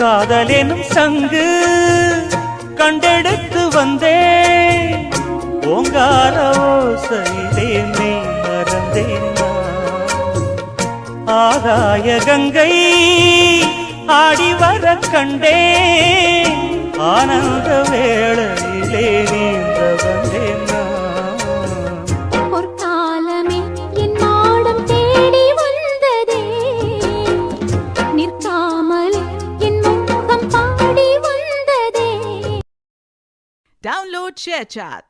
காதலெனும் சங்கு கண்டெடுத்து வந்தேன் ஓங்கார ஓசையிலே மெய் மறந்தேன் ஆகாய கங்கை ஆடி வர கண்டேன் ஆனந்த வேளையிலே நீந்த வந்தேன் பொற்காலமே என் மாடம் தேடி வந்ததே நிற்காமலே என் முகம் பாடி வந்ததே. Download ShareChat.